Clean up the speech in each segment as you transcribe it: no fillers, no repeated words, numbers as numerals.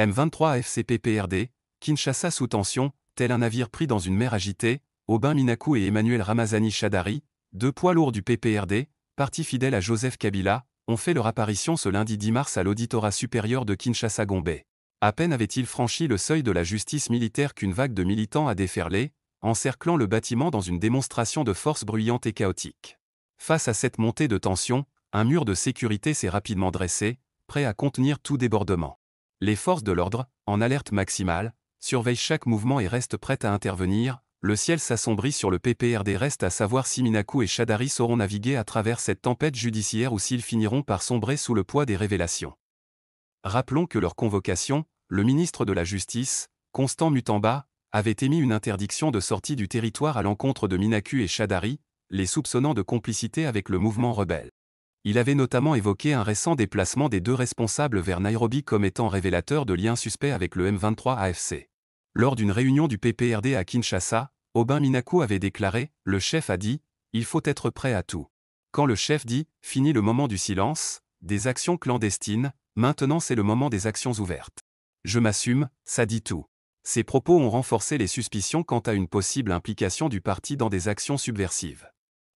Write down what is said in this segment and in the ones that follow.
M23 AFC PPRD, Kinshasa sous tension, tel un navire pris dans une mer agitée, Aubin Minakou et Emmanuel Ramazani Shadari, deux poids lourds du PPRD, parti fidèle à Joseph Kabila, ont fait leur apparition ce lundi 10 mars à l'auditorat supérieur de Kinshasa-Gombe. À peine avaient-ils franchi le seuil de la justice militaire qu'une vague de militants a déferlé, encerclant le bâtiment dans une démonstration de force bruyante et chaotique. Face à cette montée de tension, un mur de sécurité s'est rapidement dressé, prêt à contenir tout débordement. Les forces de l'ordre, en alerte maximale, surveillent chaque mouvement et restent prêtes à intervenir. Le ciel s'assombrit sur le PPRD, reste à savoir si Minakou et Shadari sauront naviguer à travers cette tempête judiciaire ou s'ils finiront par sombrer sous le poids des révélations. Rappelons que leur convocation, le ministre de la Justice, Constant Mutamba, avait émis une interdiction de sortie du territoire à l'encontre de Minakou et Shadari, les soupçonnant de complicité avec le mouvement rebelle. Il avait notamment évoqué un récent déplacement des deux responsables vers Nairobi comme étant révélateur de liens suspects avec le M23 AFC. Lors d'une réunion du PPRD à Kinshasa, Aubin Minakou avait déclaré « Le chef a dit, il faut être prêt à tout. Quand le chef dit, fini le moment du silence, des actions clandestines, maintenant c'est le moment des actions ouvertes. Je m'assume, ça dit tout. » Ces propos ont renforcé les suspicions quant à une possible implication du parti dans des actions subversives.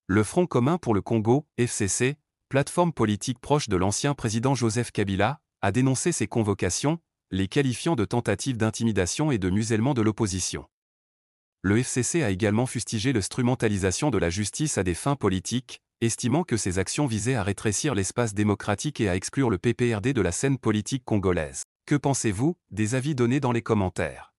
Le Front commun pour le Congo, FCC, plateforme politique proche de l'ancien président Joseph Kabila, a dénoncé ces convocations, les qualifiant de tentatives d'intimidation et de musellement de l'opposition. Le FCC a également fustigé l'instrumentalisation de la justice à des fins politiques, estimant que ces actions visaient à rétrécir l'espace démocratique et à exclure le PPRD de la scène politique congolaise. Que pensez-vous? Des avis donnés dans les commentaires.